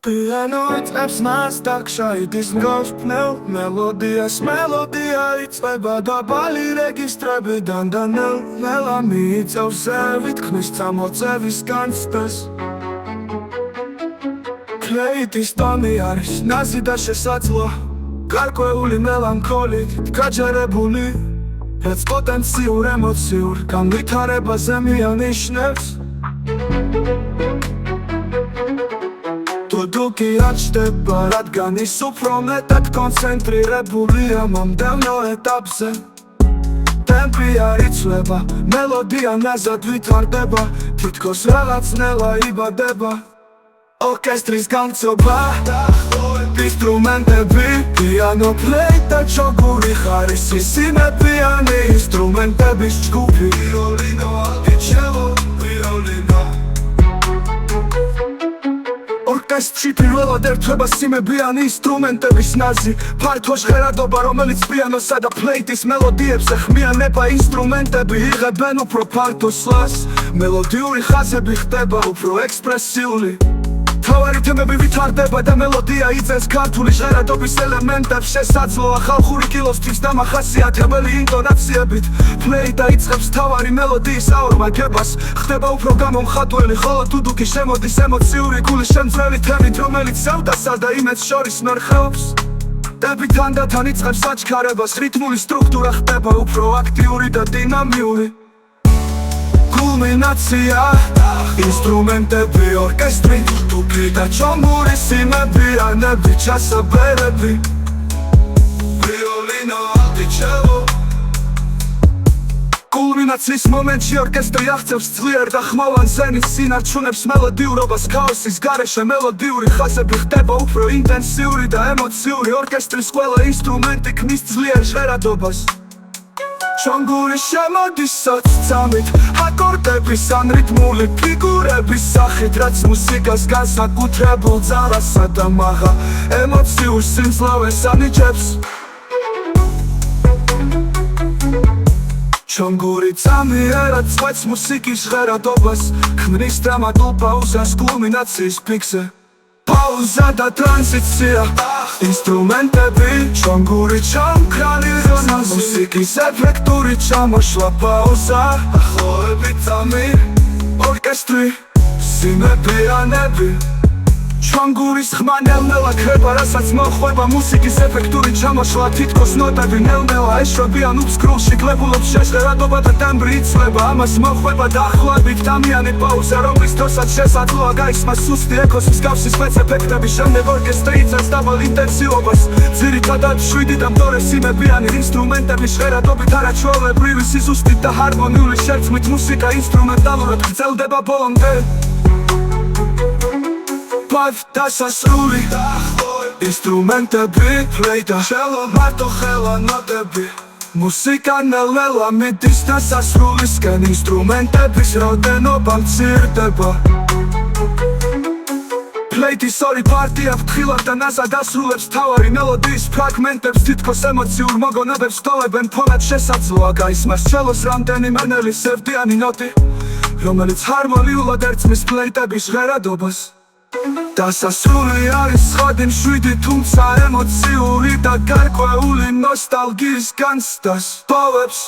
Piano იწევს მას დაგშაიდის მგოშპნელ მელოდიას მელოდია იწება დაბალი რეგისტრებიდან და ნელ-ნელა მიიწევს ზევით ქმნის წამოწევის განცდას ფლეიტის ტონი არის ნაზი და შესაძლო გარკვეული მელანქოლით გაჯერებული რაც პოტენციურ ემოციურ განვითარებაზე მიანიშნებს Დუქი აჩდება, რადგან ის უფრო მეტად კონცენტრირებულია მომდევნო ეტაპზე ტემპი არ იცვლება, მელოდია ნაზად ვითარდება თითქოს რაღაც ნელა იბადება ორკესტრის განცობა ინსტრუმენტები პიანო პლეი და ჩოგური ხარისი სიმებიანი ინსტრუმენტების ჯგუფი ვიოლინო, არპეჯიო, ვიოლინო ორკესტრში პირველად ერთვება სიმებიანი ინსტრუმენტების ნაზი ფართო ჟღერადობა რომელიც პიანოსა და ფლეიტის მელოდიებზე ხმიანება ინსტრუმენტები იღებენ უფრო ფართო სლას მელოდიური ხაზები ხდება უფრო ექსპრესიული თავარი თემები ვითარდება და მელოდია იწევს ქართული ჟღერადობის ელემენტებს შესაძლოა ხალხური კილოსთვის დამახასიათებელი ინტონაციებით ფლეი დაიწყებს თავარი მელოდიის აორმაგებას ხდება უფრო გამომხატველი ხოლო დუდუკი შემოდის ემოციური გულის შემძვრელი თემით რომელიც ზევდასა და იმედს შორის მერხეობს ტემპი თანდათან იწყებს საჩქარებას რითმული სტრუქტურა ხდება უფრო აქტიური და დინამიური კულმინაცია ინსტრუმენტები ორკესტრი დუქი და ჩომური სიმებიანები ჩასაბერები ვიოლინო, არპეჯიო კულმინაციის მომენტში ორკესტრი აღწევს ძლიერ და ხმოვან ზენის სინარჩუნებს მელოდიურობას ქაოსის გარეშე მელოდიური ხაზები ხდება უფრო ინტენსიური და ემოციური ორკესტრის ყველა ინსტრუმენტი ქმნის ძლიერ ჟღერადობას ჩონგური შემოდის სოცცამით აკორდების ან რითმული ფიგურების სახით რაც მუსიკას განსაკუთრებულ ძალასა და მაღალ ემოციურ სიმძლავრეს ანიჭებს ჩონგური წამიერად წყვეტს მუსიკის ჟღერადობას ქმნის დრამატულ პაუზას კულმინაციის პიკზე პაუზა და ტრანზიცია ინსტრუმენტები ჩონგური ჩამქრალი ზონას მუსიკის ეფექტური ჩამოშლა პაუზა ახლოები წამი ორკესტრი სიმებიანები ჩონგურის ხმა ნელ-ნელა ქრება რასაც მოხვება მუსიკის ეფექტური ჩამოშლა თითქოს ნოტები ნელ-ნელა ეშრობიან უფსკრულში კლებულობს შეჟღერადობა და ტემბრი იცვლება ამას მოხვება დაახლოებით დამიანი პაუზა რომლის დროსაც შესაძლოა გაისმას სუსტი ექოს მსგავსი სპეცეფექტები შემდეგ ორკესტრი იწევს დაბალ ინტენსივობას ძირითადად შვიდი და მდორე სიმებიანი ინსტრუმენტების ჟღერადობით არაჩვეულებრივი სიზუსტით და ჰარმონიული შერწყმით მუსიკა ინსტრუმენტალურად გრძელდება ბოლომდე დასასრული ინსტრუმენტები პლეი და ჩელო მარტო ხელა ნოტები მუსიკა ნელ-ნელა მიდის დასასრულისკენ ინსტრუმენტების რაოდენობა მცირდება პლეიტის ორი პარტია ფრთხილად და ნაზად ასრულებს მთავარი მელოდიის ფრაგმენტებს თითქოს ემოციურ მოგონებებს ტოვებენ ფონად შესაძლოა გაისმას ჩელოს რამდენიმე ნელი სევდიანი ნოტი რომელიც ჰარმონიულად ერწყმის პლეიტების ჟღერადობას დასასრული არის სხოდი მშვიდი თუმცა ემოციური და გარკვეული ნოსტალგიის განცდას ტოვებს